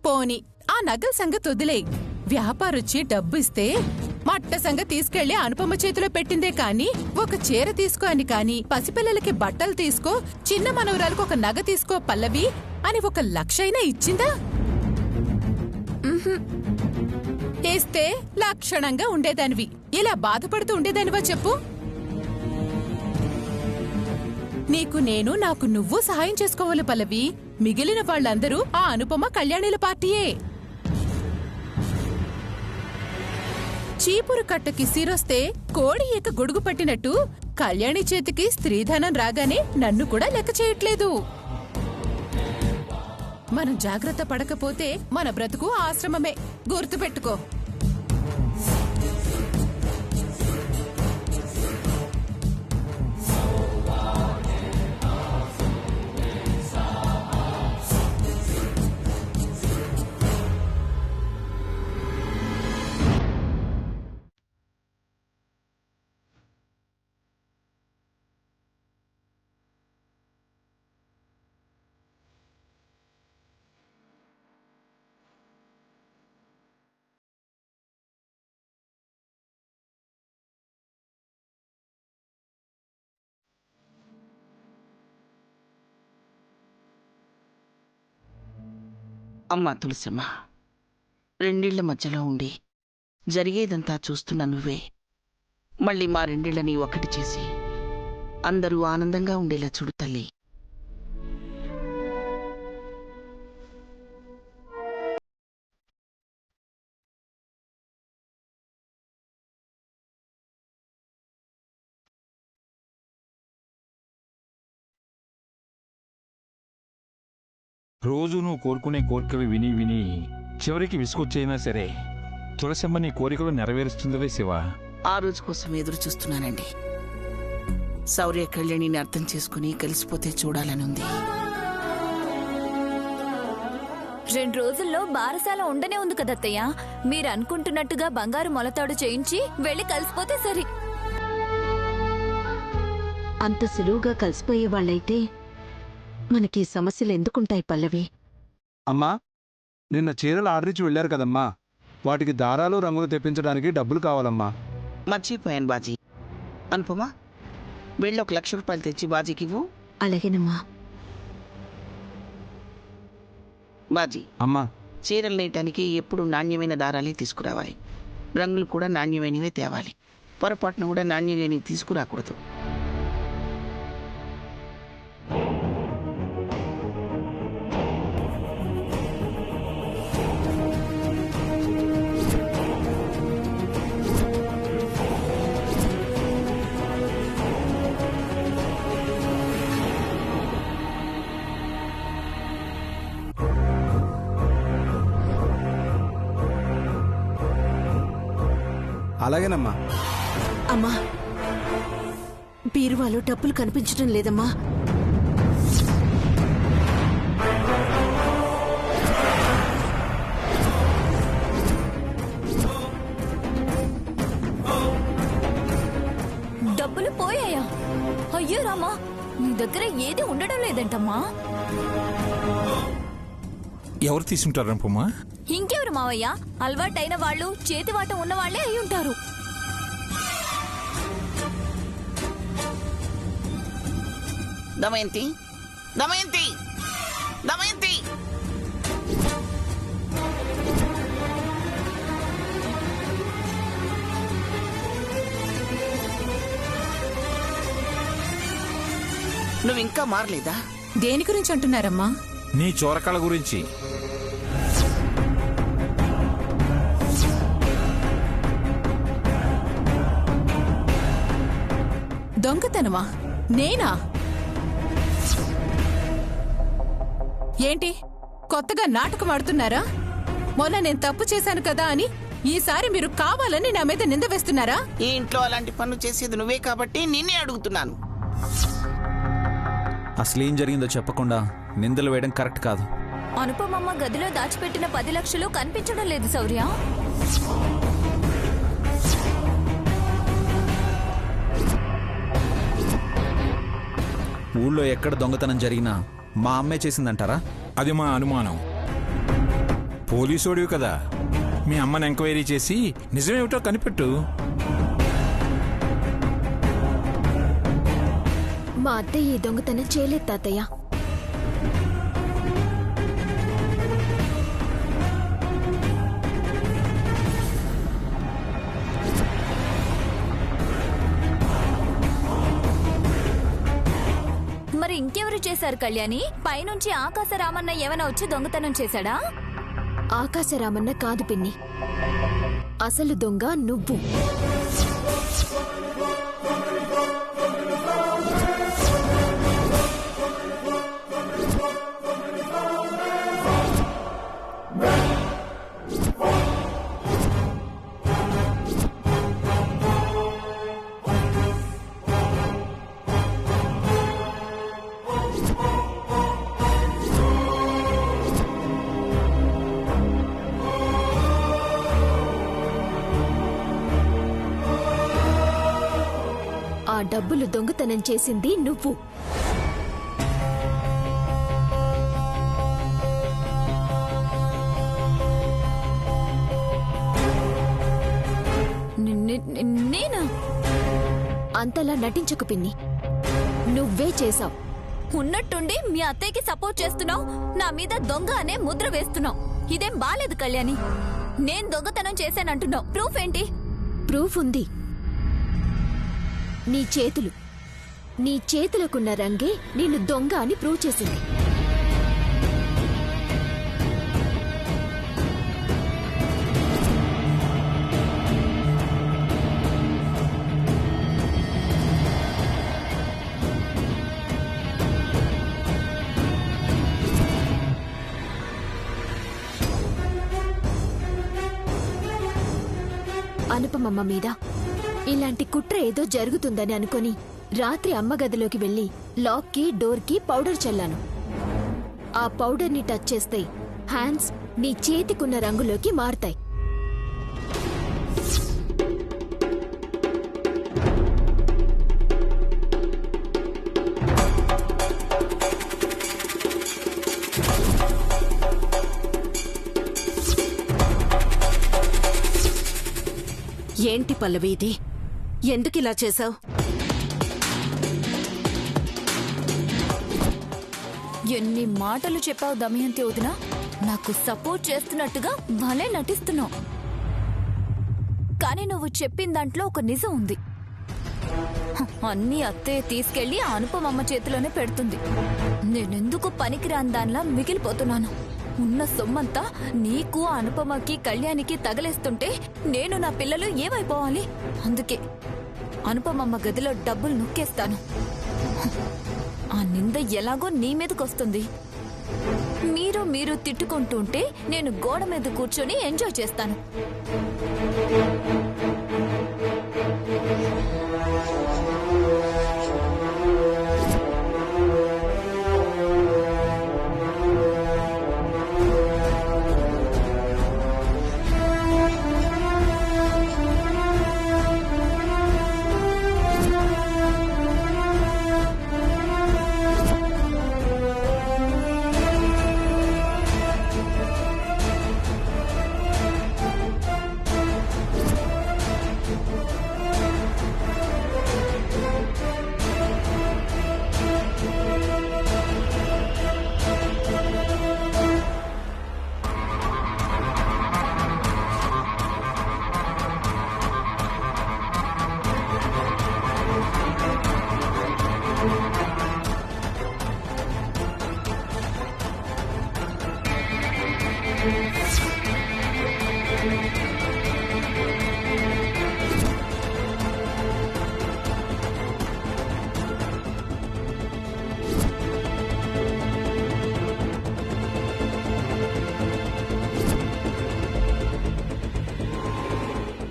పోని ఆ నగల సంగతి వదిలేయ్. వ్యాపారొచ్చి డబ్బిస్తే మట్ట సంగ తీసుకెళ్లి అనుపమ చేతిలో పెట్టిందే కాని ఒక చీర తీసుకో అని కాని, పసిపిల్లలకి బట్టలు తీసుకో, చిన్న మనవరాలకు ఒక నగ తీసుకో పల్లవి అని 1,00,000 ఇచ్చిందా? ఇస్తే లక్షణంగా ఉండేదానివి. ఇలా బాధపడుతూ ఉండేదానివా చెప్పు? నీకు నేను, నాకు నువ్వు సహాయం చేసుకోవాలి పల్లవి. మిగిలిన వాళ్ళందరూ ఆ అనుపమ కళ్యాణిల పార్టీయే. చీపురు కట్టకి సిరొస్తే కోడి ఏక గొడుగు పట్టినట్టు కళ్యాణి చేతికి స్త్రీధనం రాగానే నన్ను కూడా లెక్క చేయట్లేదు. మనం జాగ్రత్త పడకపోతే మన బ్రతుకు ఆశ్రమమే, గుర్తుపెట్టుకో. అమ్మా తులసమ్మ, రెండిళ్ల మధ్యలో ఉండి జరిగేదంతా చూస్తున్న నువ్వే మళ్ళీ మా రెండిళ్ళని ఒకటి చేసి అందరూ ఆనందంగా ఉండేలా చూడు తల్లి. రోజు నువ్వు కోరుకునే కోరికలు విని విని చివరికి విసుగొచ్చైనా సరే తులసమ్మ నీ కోరికలు నెరవేరుస్తుందివే శివ. ఆ రోజు కోసం ఎదురు చూస్తున్నానండి. శౌర్య కళ్యాణిని అర్థం చేసుకుని కలిసిపోతే చూడాలనుంది. 2 రోజుల్లో బారసాల ఉండనే ఉంది కదత్తయ్య. మీరు అనుకుంటున్నట్టుగా బంగారు మొలతాడు చేయించి వెళ్ళి కలిసిపోతే సరి. అంత సులువుగా కలిసిపోయే వాళ్ళైతే మనకి సమస్యలు ఎందుకుంటాయి పల్లవి? అమ్మా, నిన్న చీరలు ఆర్డర్ ఇచ్చి వెళ్ళారు కదమ్మా, వాటికి దారాలు రంగులు తెప్పించడానికి డబ్బులు కావాలమ్మా. మర్చిపోయాను బాజీ. అనుపమా, వెళ్ళి 1,00,000 రూపాయలు తెచ్చి బాజీకి ఇవ్వు. అలాగేనమ్మా. బాజీ, అమ్మా, చీరలు నేయటానికి ఎప్పుడు నాణ్యమైన దారాలే తీసుకురావాలి. రంగులు కూడా నాణ్యమైనవే తేవాలి. పొరపాటున కూడా నాణ్యమైనవి తీసుకురాకూడదు. అలాగేనమ్మా. అమ్మా, బీరువాలో డబ్బులు కనిపించడం లేదమ్మా. డబ్బులు పోయాయా? అయ్యో రామా, నీ దగ్గర ఏది ఉండడం లేదంటమ్మా. ఎవరు తీసుంటారు అనుపమా? ఇంకెవరు మావయ్య? అలవాటైన వాళ్ళు, చేతివాటం ఉన్న వాళ్లే అయి ఉంటారు. దమయంతి, దమయంతి, దమయంతి! నువ్వింకా మారలేదా? దేని గురించి అంటున్నారమ్మా? నీ చోరకళ గురించి. దొంగతనమా? నేనా? ఏంటి కొత్తగా నాటకం ఆడుతున్నారా? మొన్న నేను తప్పు చేశాను కదా అని ఈసారి మీరు కావాలని నా మీద నింద వేస్తున్నారా? ఈ ఇంట్లో అలాంటి పనులు చేసేది నువ్వే కాబట్టి నిన్నే అడుగుతున్నాను. అసలేం జరిగిందో చెప్పకుండా నిందలు వేయడం కరెక్ట్ కాదు. అనుపమమ్మ గదిలో దాచిపెట్టిన 10 లక్షలు కనిపించడం లేదు శౌర్య. ఊళ్ళో ఎక్కడ దొంగతనం జరిగినా మా అమ్మే చేసిందంటారా? అది మా అనుమానం. పోలీసోడివి కదా, మీ అమ్మని ఎంక్వైరీ చేసి నిజమేమిటో కనిపెట్టు. మా అత్తయ్య ఈ దొంగతనం చేయలేదు తాతయ్య. మరి ఇంకెవరు చేశారు కళ్యాణి? పైనుంచి ఆకాశరామన్న ఏమైనా వచ్చి దొంగతనం చేశాడా? ఆకాశరామన్న కాదు పిన్ని, అసలు దొంగ నువ్వు. ఆ డబ్బులు దొంగతనం చేసింది నువ్వు. నేనా? అంతలా నటించకు పిన్ని, నువ్వే చేశావు. ఉన్నట్టుండి మీ అత్తయ్యకి సపోర్ట్ చేస్తున్నావు, నా మీద దొంగ అనే ముద్ర వేస్తున్నావు. ఇదేం బాలేదు కళ్యాణి. నేను దొంగతనం చేశానంటున్నావు, ప్రూఫ్ ఏంటి? ప్రూఫ్ ఉంది. నీ చేతులు, నీ చేతులకున్న రంగే నిన్ను దొంగ అని ప్రూవ్ చేసింది. అనుపమమ్మ మీద ఇలాంటి కుట్ర ఏదో జరుగుతుందని అనుకుని రాత్రి అమ్మ గదిలోకి వెళ్లి లాక్కి డోర్కి పౌడర్ చల్లాను. ఆ పౌడర్ని టచ్ చేస్తే హ్యాండ్స్ నీ చేతికున్న రంగులోకి మారతాయి. ఏంటి పల్లవి ఇది? ఎందుకిలా చేశావు? ఎన్ని మాటలు చెప్పావు దమయంతి వదినా? నాకు సపోర్ట్ చేస్తున్నట్టుగా భలే నటిస్తున్నావు. కానీ నువ్వు చెప్పిన దాంట్లో ఒక నిజం ఉంది. అన్నీ అత్తయ్య తీసుకెళ్లి ఆ అనుపమమ్మ చేతిలోనే పెడుతుంది. నేనెందుకు పనికిరాని దానిలా మిగిలిపోతున్నాను. ఉన్న సొమ్మంతా నీకు, అనుపమకి, కళ్యాణికి తగలేస్తుంటే నేను, నా పిల్లలు ఏమైపోవాలి? అందుకే అనుపమమ్మ గదిలో డబ్బులు నొక్కేస్తాను. ఆ నింద ఎలాగో నీ మీదకొస్తుంది. మీరు తిట్టుకుంటుంటే నేను గోడ మీద కూర్చొని ఎంజాయ్ చేస్తాను.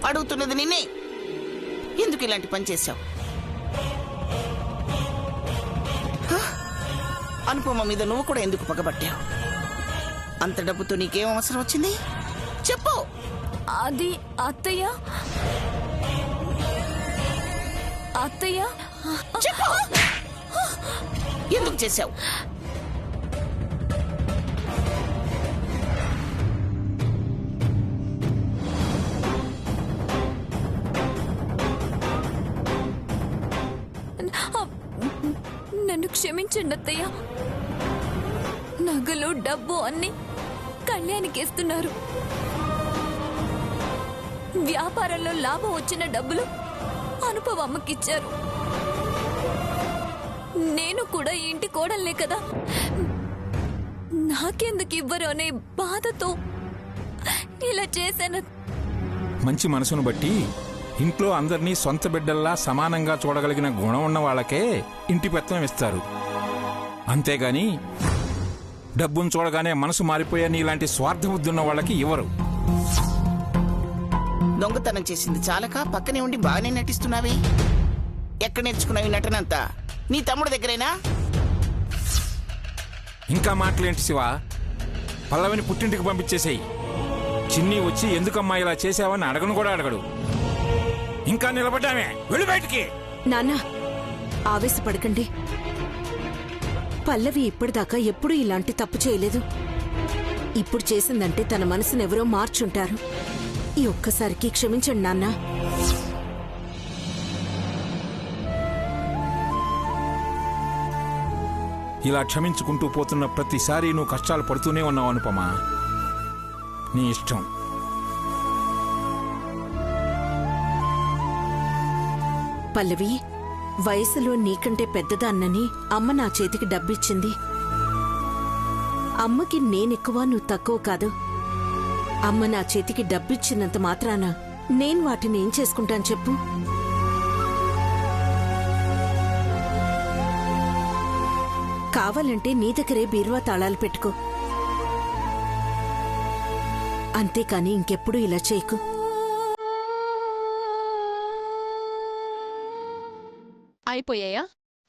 అడుగుతున్నది నిన్నే, ఎందుకు ఇలాంటి పని చేశావు? అనుపమ మీద నువ్వు కూడా ఎందుకు పగబట్టావు? అంత డబ్బుతో నీకేం అవసరం వచ్చింది చెప్పు. అది అత్తయ్య చెప్పు, ఎందుకు చేశావు? క్షమించండి అత్తయ్య. నగలు డబ్బు అన్ని కళ్యాణికి ఇస్తున్నారు. వ్యాపారంలో లాభం వచ్చిన డబ్బులు అనుపవ అమ్మకిచ్చారు. నేను కూడా ఈ ఇంటి కోడలే కదా, నాకెందుకు ఇవ్వరు అనే బాధతో ఇలా చేశాను. మంచి మనసును బట్టి ఇంట్లో అందరినీ సొంత బిడ్డల్లా సమానంగా చూడగలిగిన గుణం ఉన్న వాళ్ళకే ఇంటి పెత్తనం ఇస్తారు. అంతేగాని డబ్బును చూడగానే మనసు మారిపోయే నీలాంటి స్వార్థ బుద్ధి ఉన్న వాళ్ళకి ఇవ్వరు. దొంగతనం చేసింది చాలక పక్కనే ఉండి బాగానే నటిస్తున్నావే. ఎక్కడ నేర్చుకున్నావు నటనంతా? నీ తమ్ముడు దగ్గరేనా? ఇంకా మాటలేంటి శివ? పల్లవిని పుట్టింటికి పంపించేసేయి. చిన్ని వచ్చి ఎందుకమ్మా ఇలా చేసావని అడగను కూడా అడగడు. ఇంకా నిలబడ్డామే, వెళ్ళి బయటికి. నాన్న, ఆవేశపడకండి. పల్లవి ఇప్పటిదాకా ఎప్పుడూ ఇలాంటి తప్పు చేయలేదు. ఇప్పుడు చేసిందంటే తన మనసునెవరో మార్చుంటారు. ఈ ఒక్కసారికి క్షమించండి నాన్న. ఇలా క్షమించుకుంటూ పోతున్న ప్రతిసారి నువ్వు కష్టాలు పడుతూనే ఉన్నావు అనుపమా. నీ ఇష్టం. పల్లవి, వయసులో నీకంటే పెద్దదాన్నని అమ్మ నా చేతికి డబ్బిచ్చింది. అమ్మకి నేనెక్కువ, నువ్వు తక్కువ కాదు. అమ్మ నా చేతికి డబ్బిచ్చినంత మాత్రాన నేను వాటిని ఏం చేసుకుంటాను చెప్పు? కావాలంటే నీ దగ్గరే బీరువా తాళాలు పెట్టుకో. అంతేకాని ఇంకెప్పుడు ఇలా చేయకు. అయిపోయాయా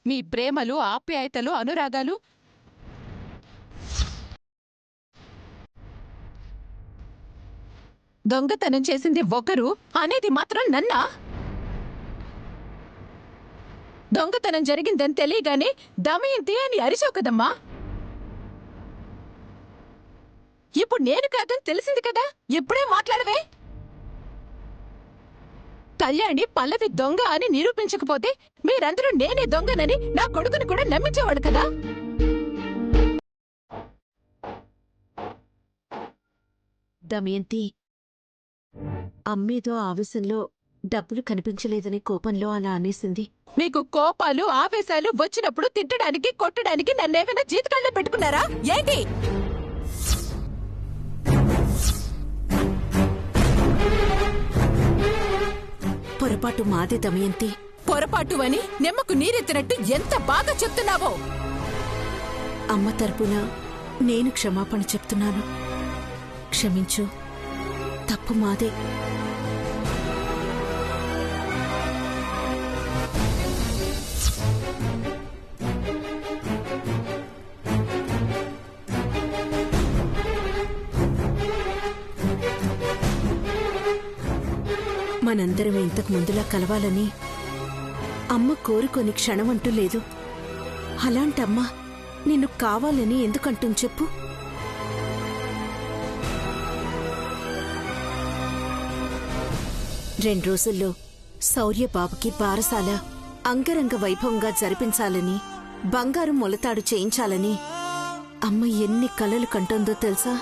మీ ప్రేమలు, ఆప్యాయతలు, అనురాగాలు? దొంగతనం చేసింది ఒకరు అనేది మాత్రం నన్నా? దొంగతనం జరిగిందని తెలియగానే దమయంతి అని అరిచావు కదమ్మా. ఇప్పుడు నేను కాదని తెలిసింది కదా, ఎప్పుడే మాట్లాడవే? కళ్యాణి పల్లవి దొంగ అని నిరూపించకపోతే మీరందరూ నేనే దొంగనని నా కొడుకుని కూడా నమ్మించేవాడు కదా. దమయంతి, అమ్మేదో ఆవేశంలో డబ్బులు కనిపించలేదని కోపంలో అలా అనేసింది. మీకు కోపాలు, ఆవేశాలు వచ్చినప్పుడు తిట్టడానికి, కొట్టడానికి నన్నేమైనా జీతకాళ్ళలో పెట్టుకున్నారా ఏంటి? పొరపాటు మాదే దమయంతి. పొరపాటు అని నిమ్మకు నీరెత్తినట్టు ఎంత బాగా చెప్తున్నావో. అమ్మ తరపున నేను క్షమాపణ చెప్తున్నాను. క్షమించు, తప్పు మాదే. మనందరం ఇంతకు ముందులా కలవాలని అమ్మ కోరుకొని క్షణమంటూ లేదు. అలాంటమ్మ నిన్ను కావాలని ఎందుకంటుంది చెప్పు? రెండు రోజుల్లో శౌర్యబాబుకి బారసాల అంగరంగ వైభవంగా జరిపించాలని, బంగారు మొలతాడు చేయించాలని అమ్మ ఎన్ని కలలు కంటోందో తెలుసా?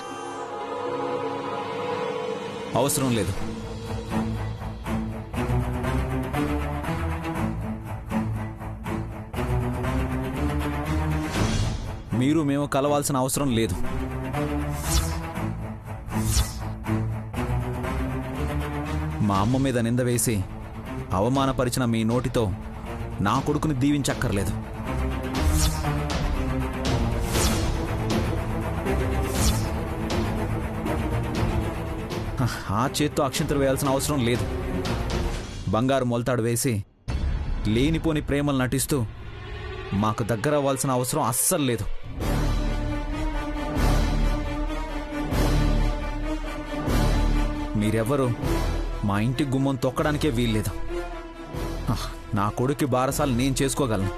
అవసరం లేదు. మీరు మేము కలవాల్సిన అవసరం లేదు. మా అమ్మ మీద నింద వేసి అవమానపరిచిన మీ నోటితో నా కొడుకుని దీవించక్కర్లేదు. ఆ చేత్తో అక్షింతలు వేయాల్సిన అవసరం లేదు. బంగారు మొలతాడు వేసి లేనిపోని ప్రేమలు నటిస్తూ మాకు దగ్గర అవ్వాల్సిన అవసరం అస్సలు లేదు. మీరెవ్వరూ మా ఇంటి గుమ్మం తొక్కడానికే వీల్లేదు. నా కొడుకు బారసాలు నేను చేసుకోగలను.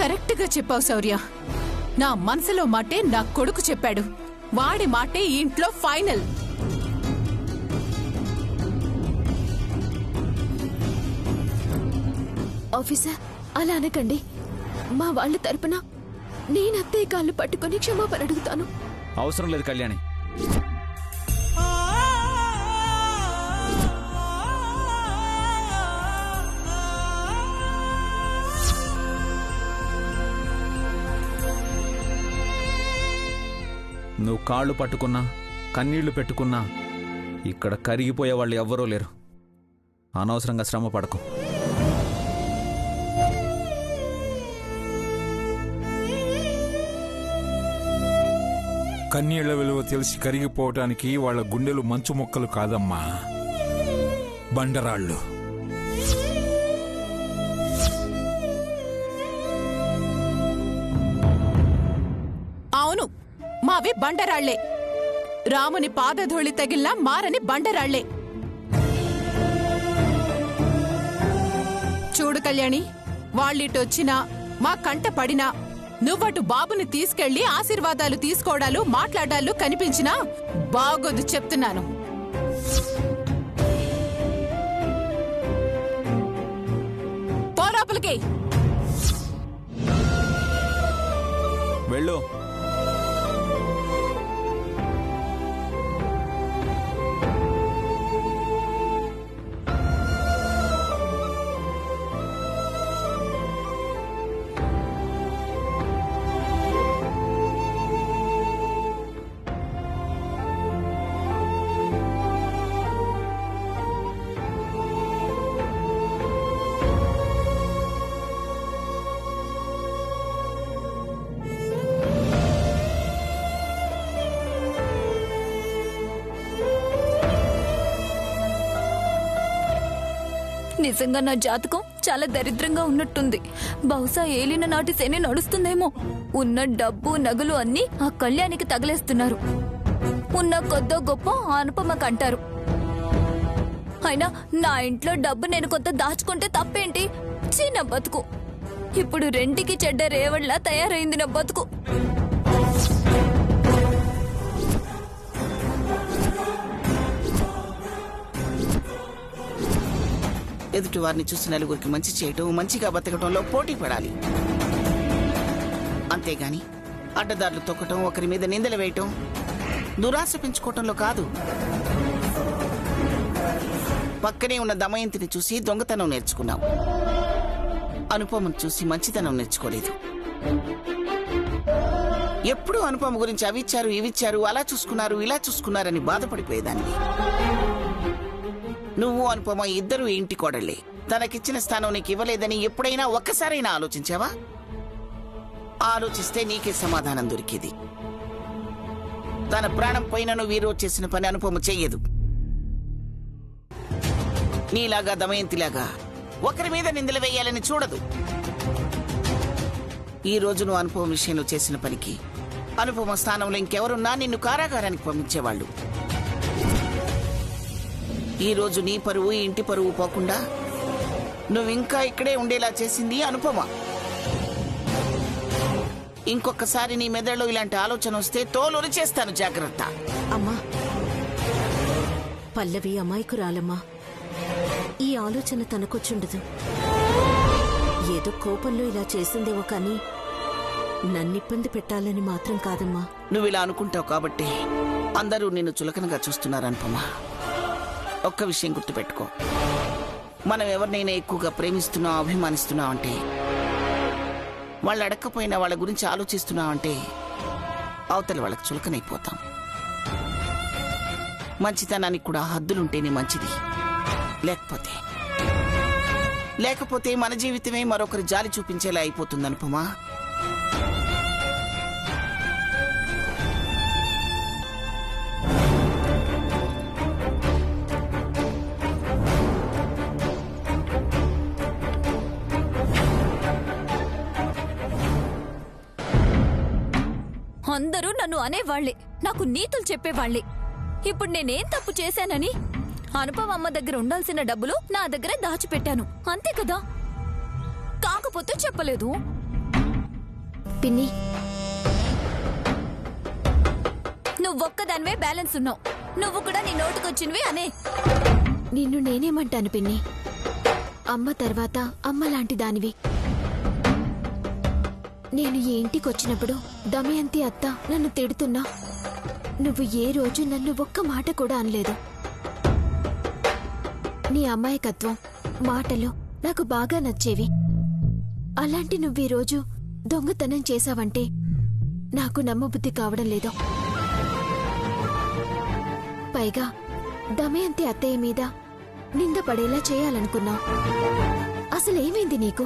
కరెక్ట్గా చెప్పావు శౌర్య. నా మనసులో మాటే నా కొడుకు చెప్పాడు. వాడి మాటే ఈ ఇంట్లో ఫైనల్. ఆఫీసర్, అలా అనకండి. మా వాళ్ళ తరపున నేను అత్తయ్య కాళ్ళు పట్టుకొని క్షమాపణ అడుగుతాను. అవసరం లేదు కళ్యాణి. నువ్వు కాళ్ళు పట్టుకున్నా, కన్నీళ్లు పెట్టుకున్నా ఇక్కడ కరిగిపోయే వాళ్ళు ఎవ్వరూ లేరు. అనవసరంగా శ్రమ పడకు. కన్నీళ్ల విలువ తెలిసి కరిగిపోవటానికి వాళ్ళ గుండెలు మంచు మొక్కలు కాదమ్మా, బండరాళ్ళు. అవును, మావి బండరాళ్లే. రాముని పాదధూళి తగిలినా మారని బండరాళ్లే. చూడు కళ్యాణి, వాళ్ళిటొచ్చినా మా కంట పడినా నువ్వటు బాబుని తీసుకెళ్లి ఆశీర్వాదాలు తీసుకోవడాలు మాట్లాడాలు కనిపించినా బాగోదు చెప్తున్నాను. పోరాపులకి వెళ్ళు. నిజంగా నా జాతకం చాలా దరిద్రంగా ఉన్నట్టుంది. బహుశా ఏలిన నాటి శని నడుస్తుందేమో. ఉన్న డబ్బు నగలు అన్నీ ఆ కళ్యాణికి తగలేస్తున్నారు. ఉన్న కొద్దో గొప్ప అనుపమకు అంటారు. అయినా నా ఇంట్లో డబ్బు నేను కొంత దాచుకుంటే తప్పేంటి? చిన్న బతుకు ఇప్పుడు రెంటికి చెడ్డ రేవళ్లా తయారైంది నా బతుకు. ఎదుటి వారిని చూసి నలుగురికి మంచి చేయటం, మంచిగా బతకటంలో పోటీ పడాలి. అంతేగాని అడ్డదారులు తొక్కటం, ఒకరి మీద నిందలు వేయటం, దురాశ పెంచుకోవటంలో కాదు. పక్కనే ఉన్న దమయంతిని చూసి దొంగతనం నేర్చుకున్నావు, అనుపమను చూసి మంచితనం నేర్చుకోలేదు. ఎప్పుడూ అనుపమ గురించి అవిచ్చారు, ఇవిచ్చారు, అలా చూసుకున్నారు, ఇలా చూసుకున్నారని బాధపడిపోయేదాన్ని. నువ్వు అనుపమ ఇద్దరు ఇంటి కోడళ్లే. తనకిచ్చిన స్థానం నీకు ఇవ్వలేదని ఎప్పుడైనా ఒక్కసారైనా ఆలోచించావా? ఆలోచిస్తే నీకే సమాధానం దొరికేది. తన ప్రాణం పైన నువ్వు ఈరోజు చేసిన పని అనుపమ చెయ్యదు. నీలాగా దమయంతిలాగా ఒకరి మీద నిందలు వేయాలని చూడదు. ఈ రోజు నువ్వు అనుపమ విషయంలో చేసిన పనికి అనుపమ స్థానంలో ఇంకెవరున్నా నిన్ను కారాగారానికి పంపించేవాళ్ళు. ఈ రోజు నీ పరువు, ఇంటి పరువు పోకుండా నువ్వింకా ఇక్కడే ఉండేలా చేసింది అనుపమ. ఇంకొకసారి నీ మెదడులో ఇలాంటి ఆలోచన వస్తే తోలుని చేస్తాను, జాగ్రత్త. అమ్మా, పల్లవి అమాయకురాలమ్మా. ఈ ఆలోచన తనకొచ్చుండదు. ఏదో కోపంలో ఇలా చేసిందేమో కానీ నన్నిబ్బంది పెట్టాలని మాత్రం కాదమ్మా. నువ్వు ఇలా అనుకుంటావు కాబట్టి అందరూ నిన్ను చులకనగా చూస్తున్నారు అనుపమ. ఒక్క విషయం గుర్తుపెట్టుకో, మనం ఎవరినైనా ఎక్కువగా ప్రేమిస్తున్నాం, అభిమానిస్తున్నాం అంటే, వాళ్ళు అడక్కపోయినా వాళ్ళ గురించి ఆలోచిస్తున్నామంటే అవతల వాళ్ళకి చులకనైపోతాం. మంచితనానికి కూడా హద్దులుంటేనే మంచిది. లేకపోతే మన జీవితమే మరొకరి జాలి చూపించేలా అయిపోతుంది అనుపమా. అందరూ నన్ను అనేవాళ్లే, నాకు నీతులు చెప్పేవాళ్లే. ఇప్పుడు నేనేం తప్పు చేశానని అనుపమ అమ్మ దగ్గర ఉండాల్సిన డబ్బులు నా దగ్గర దాచిపెట్టాను, అంతే కదా. కాకపోతే చెప్పలేదు. పిన్ని, నువ్వొక్కదానివే బ్యాలెన్స్ ఉన్నావు. నువ్వు కూడా నీ నోటుకొచ్చినవే అనే. నిన్ను నేనేమంటాను పిన్ని? అమ్మ తర్వాత అమ్మ లాంటి దానివి. నేను ఈ ఇంటికొచ్చినప్పుడు దమయంతి అత్త నన్ను తిడుతున్నా నువ్వు ఏ రోజు నన్ను ఒక్క మాట కూడా అనలేదు. నీ అమాయకత్వం, మాటలు నాకు బాగా నచ్చేవి. అలాంటి నువ్వు ఈ రోజు దొంగతనం చేశావంటే నాకు నమ్మబుద్ధి కావడం లేదు. పైగా దమయంతి అత్తయ్య మీద నింద పడేలా చేయాలనుకున్నావు. అసలేమైంది నీకు?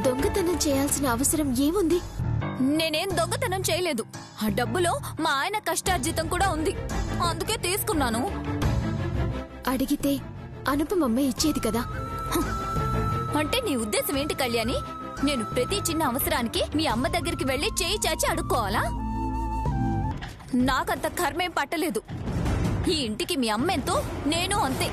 దొంగతనం చేయాల్సిన అవసరం ఏముంది? నేనేం దొంగతనం చేయలేదు. ఆ డబ్బులో మా ఆయన కష్టార్జితం కూడా ఉంది, అందుకే తీసుకున్నాను. అడిగితే అనుపమమ్మ ఇచ్చేది కదా. అంటే నీ ఉద్దేశం ఏంటి కళ్యాణి? నేను ప్రతి చిన్న అవసరానికి మీ అమ్మ దగ్గరికి వెళ్లి చేయి చాచి అడుక్కోవాలా? నాకంత కర్మేం పట్టలేదు. ఈ ఇంటికి మీ అమ్మెంతో నేను అంతే.